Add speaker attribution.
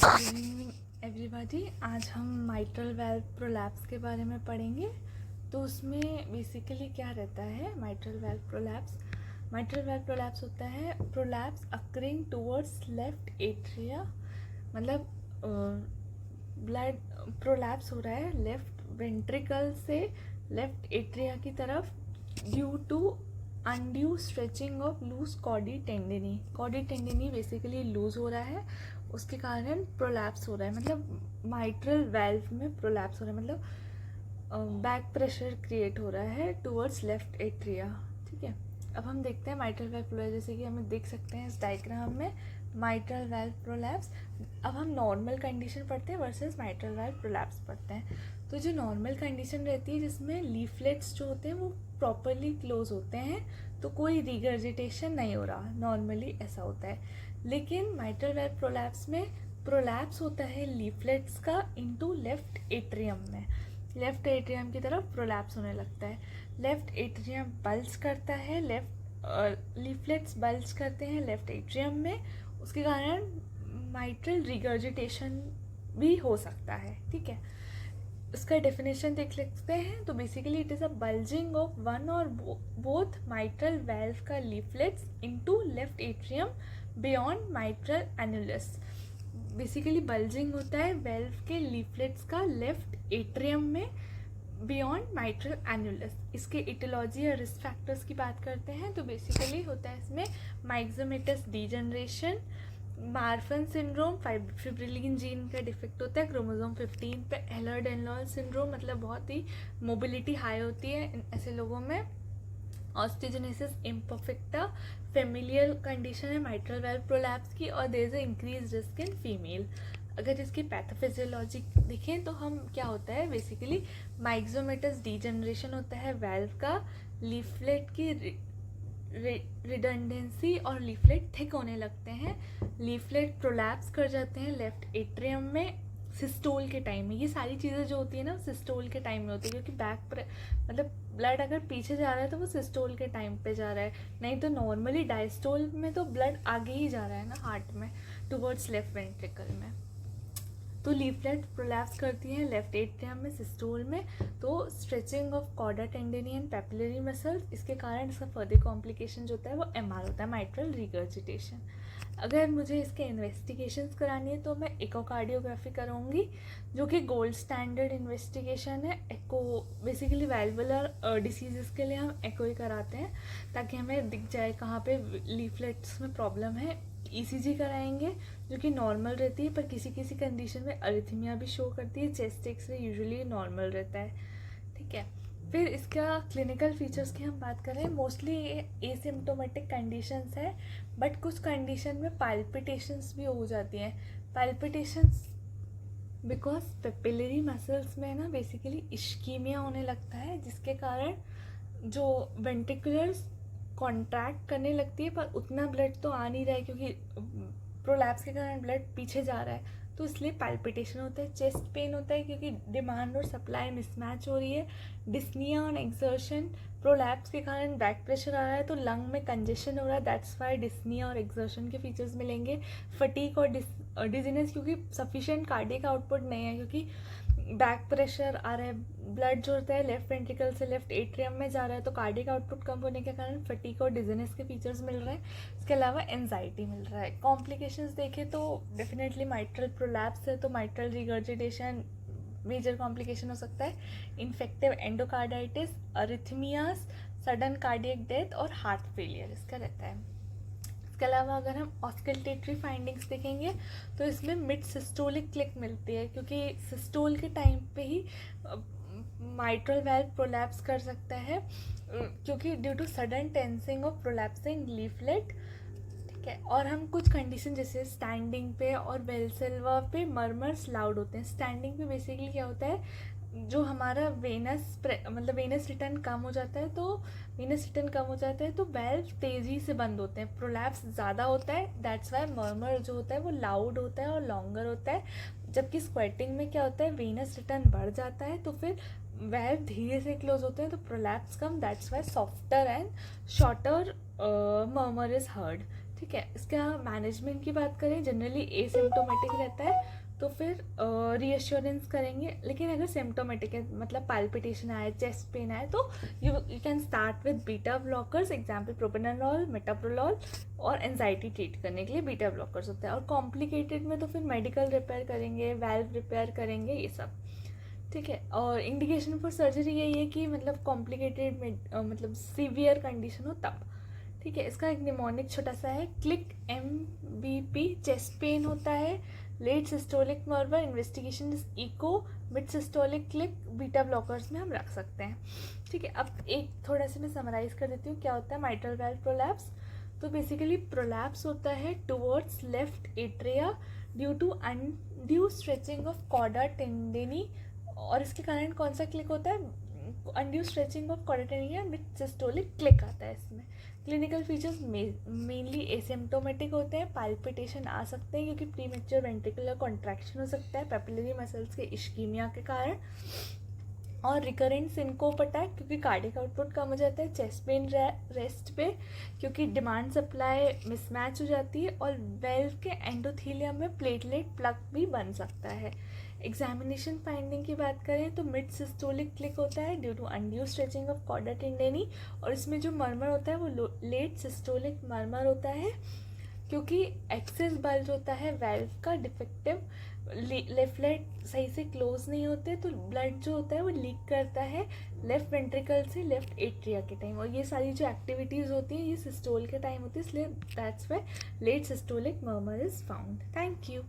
Speaker 1: Good evening everybody. आज हम mitral valve prolapse के बारे में पढ़ेंगे। तो उसमें बेसिकली क्या रहता है mitral valve prolapse. Mitral valve prolapse होता है prolapse occurring towards left atria, मतलब ब्लड प्रोलैप्स हो रहा है लेफ्ट वेंट्रिकल से लेफ्ट एट्रिया की तरफ due to undue stretching of loose Cardi टेंडिनी। Cardi टेंडिनी basically loose हो रहा है, उसके कारण प्रोलैप्स हो रहा है, मतलब माइट्रल वेल्व में प्रोलैप्स हो रहा है, मतलब बैक प्रेशर क्रिएट हो रहा है टुवर्ड्स लेफ्ट एट्रिया। ठीक है, अब हम देखते हैं माइट्रल वेल्व प्रोलैप्स। जैसे कि हमें देख सकते हैं इस डायग्राम में माइट्रल वेल्व प्रोलैप्स। अब हम नॉर्मल कंडीशन पढ़ते हैं वर्सेस माइट्रल वेल्व प्रोलैप्स पढ़ते हैं। तो जो नॉर्मल कंडीशन रहती है जिसमें लीफलेट्स जो होते हैं वो प्रॉपरली क्लोज होते हैं, तो कोई रिगर्जिटेशन नहीं हो रहा, नॉर्मली ऐसा होता है। लेकिन माइट्रल वेल्व प्रोलैप्स में प्रोलैप्स होता है लीफलेट्स का इनटू लेफ्ट एट्रियम में, लेफ्ट एट्रियम की तरफ प्रोलैप्स होने लगता है। लेफ्ट एट्रियम बल्ज करता है, लीफलेट्स बल्ज करते हैं लेफ्ट एट्रियम में, उसके कारण माइट्रल रिगर्जिटेशन भी हो सकता है। ठीक है, इसका डेफिनेशन देख लेते हैं। तो basically it is a bulging of one और बोथ माइट्रल वेल्व का leaflets into left atrium beyond mitral annulus. Basically bulging होता है वेल्व के लीफलेट्स का लेफ्ट एट्रियम में बियॉन्ड माइट्रल एनुलस। इसके इटियोलॉजी और रिस्क फैक्टर्स की बात करते हैं तो बेसिकली होता है इसमें माइक्सोमेटस डीजनरेशन, मार्फन सिंड्रोम, फिब्रिलिन जीन का डिफेक्ट होता है क्रोमोसोम 15 पे, एह्लर-डैनियल सिंड्रोम, मतलब बहुत ही मोबिलिटी हाई होती है ऐसे लोगों में, ऑस्टियोजेनेसिस इम्परफेक्टा फेमिलियल कंडीशन है माइट्रल वेल्व प्रोलैप्स की, और there is a increase risk in female. अगर इसकी पैथोफिजियोलॉजी देखें तो हम क्या होता है बेसिकली माइक्सोमेटस डीजनरेशन होता है वेल्व का, लीफलेट की रिडंडेंसी और लीफलेट थिक होने लगते हैं, लीफलेट प्रोलैप्स कर जाते हैं लेफ्ट एट्रियम में सिस्टोल के टाइम में। ये सारी चीज़ें जो होती है ना सिस्टोल के टाइम में होती है, क्योंकि मतलब ब्लड अगर पीछे जा रहा है तो वो सिस्टोल के टाइम पे जा रहा है, नहीं तो नॉर्मली डायस्टोल में तो ब्लड आगे ही जा रहा है ना हार्ट में टुवर्ड्स लेफ्ट वेंट्रिकल में। तो लीफलेट प्रोलैप्स करती हैं लेफ्ट एट्रियम में सिस्टोल में, तो stretching of chordae tendineae and papillary muscles, इसके कारण इसका फर्दर कॉम्प्लिकेशन जो होता है वो एमआर होता है, माइट्रल रिगर्जिटेशन। अगर मुझे इसके इन्वेस्टिगेशंस करानी है तो मैं इकोकार्डियोग्राफी करूँगी, जो कि गोल्ड स्टैंडर्ड इन्वेस्टिगेशन है। एको बेसिकली वैल्वुलर डिसीज़ के लिए हम एको ही कराते हैं ताकि हमें दिख जाए कहाँ पे लीफलेट्स में प्रॉब्लम है। ईसीजी कराएंगे जो कि नॉर्मल रहती है, पर किसी किसी कंडीशन में अरिथमिया भी शो करती है। चेस्ट एक्सरे यूजुअली नॉर्मल रहता है। ठीक है, फिर इसका क्लिनिकल फीचर्स की हम बात करें, मोस्टली एसिम्प्टोमेटिक कंडीशंस है, बट कुछ कंडीशन में पाल्पिटेशंस भी हो जाती हैं। पाल्पिटेशंस बिकॉज पेपिलरी मसल्स में ना बेसिकली इश्कीमिया होने लगता है, जिसके कारण जो वेंट्रिकुलर्स कॉन्ट्रैक्ट करने लगती है, पर उतना ब्लड तो आ नहीं रहा है क्योंकि प्रोलैप्स के कारण ब्लड पीछे जा रहा है, तो इसलिए पाल्पिटेशन होता है। चेस्ट पेन होता है क्योंकि डिमांड और सप्लाई मिसमैच हो रही है। डिस्निया ऑन एक्सर्शन, प्रोलैप्स के कारण बैक प्रेशर आ रहा है तो लंग में कंजेशन हो रहा है, दैट्स वाई डिस्निया और एक्सर्शन के फीचर्स मिलेंगे। फटीक और डिजीनेस क्योंकि सफिशिएंट कार्डियक आउटपुट नहीं है, क्योंकि बैक प्रेशर आ रहा है, ब्लड जो होता है लेफ्ट वेंट्रिकल से लेफ्ट एट्रियम में जा रहा है, तो कार्डियक आउटपुट कम होने के कारण फटीक और डिजीनेस के फीचर्स मिल रहे हैं। इसके अलावा एंजाइटी मिल रहा है। कॉम्प्लिकेशंस देखें तो डेफिनेटली माइट्रल प्रोलैप्स है तो माइट्रल रिगर्जिटेशन मेजर कॉम्प्लिकेशन हो सकता है, infective endocarditis, अरिथमियाज, sudden cardiac death और हार्ट फेलियर इसका रहता है। इसके अलावा अगर हम ऑस्कल्टेटरी फाइंडिंग्स देखेंगे तो इसमें मिड सिस्टोलिक क्लिक मिलती है, क्योंकि सिस्टोल के टाइम पे ही माइट्रल वेल्व प्रोलैप्स कर सकता है, क्योंकि due to sudden tensing of prolapsing leaflet. ठीक है, और हम कुछ कंडीशन जैसे स्टैंडिंग पे और वेल्सेल्वा पे मर्मर्स लाउड होते हैं। स्टैंडिंग पे बेसिकली क्या होता है, जो हमारा वेनस रिटर्न कम हो जाता है, तो वेल्व तेज़ी से बंद होते हैं, प्रोलैप्स ज़्यादा होता है, दैट्स वाई मर्मर जो होता है वो लाउड होता है और लॉन्गर होता है। जबकि स्क्वेटिंग में क्या होता है, वेनस रिटर्न बढ़ जाता है तो फिर वेल्व धीरे से क्लोज होते हैं तो prolapse come, that's why softer and shorter murmur is heard. ठीक है। इसका मैनेजमेंट की बात करें, जनरली एसिम्प्टोमेटिक रहता है तो फिर रीअश्योरेंस करेंगे, लेकिन अगर सिम्प्टोमेटिक है मतलब पाल्पिटेशन आए, चेस्ट पेन आए, तो you can start with beta blockers, example propranolol, मेटाप्रोलॉल, और एंजाइटी ट्रीट करने के लिए बीटा ब्लॉकर्स होते हैं। और कॉम्प्लिकेटेड में तो फिर मेडिकल रिपेयर करेंगे, वाल्व रिपेयर करेंगे, ये सब। ठीक है। और इंडिकेशन फॉर सर्जरी यही है कि मतलब कॉम्प्लिकेटेड मतलब सीवियर कंडीशन हो तब। ठीक है। इसका एक निमोनिक छोटा सा है, क्लिक MVP, चेस्ट पेन होता है, late systolic murmur, investigation echo, mid systolic click, beta blockers में हम रख सकते हैं। ठीक है। अब एक थोड़ा सा मैं समराइज कर देती हूँ क्या होता है माइट्रल वाल्व प्रोलैप्स। तो बेसिकली प्रोलैप्स होता है towards left atria due to undue stretching of chordae tendineae, और इसके कारण कौन सा क्लिक होता है, undue stretching of chordae tendineae, mid systolic click आता है इसमें। क्लिनिकल फीचर्स मेनली एसिम्प्टोमेटिक होते हैं, पाल्पिटेशन आ सकते हैं क्योंकि प्रीमेच्योर वेंट्रिकुलर कॉन्ट्रैक्शन हो सकता है पेपिलरी मसल्स के इश्कीमिया के कारण, और रिकरेंट सिनकोप अटैक क्योंकि कार्डियक आउटपुट कम हो जाता है, चेस्ट पेन रेस्ट पे क्योंकि डिमांड सप्लाई मिसमैच हो जाती है, और वेल्व के एंडोथीलियम में प्लेटलेट प्लग भी बन सकता है। एग्जामिनेशन फाइंडिंग की बात करें तो मिड सिस्टोलिक क्लिक होता है due to undue stretching of chordae tendineae, और इसमें जो मर्मर होता है वो लेट सिस्टोलिक मर्मर होता है क्योंकि एक्सेस बल्ज होता है वेल्व का डिफेक्टिव, लेफ्ट सही से क्लोज नहीं होते तो ब्लड जो होता है वो लीक करता है लेफ्ट वेंट्रिकल से लेफ्ट एट्रिया के टाइम, और ये सारी जो एक्टिविटीज़ होती हैं ये सिस्टोल के टाइम होती है, इसलिए that's why late systolic murmur is found. Thank you.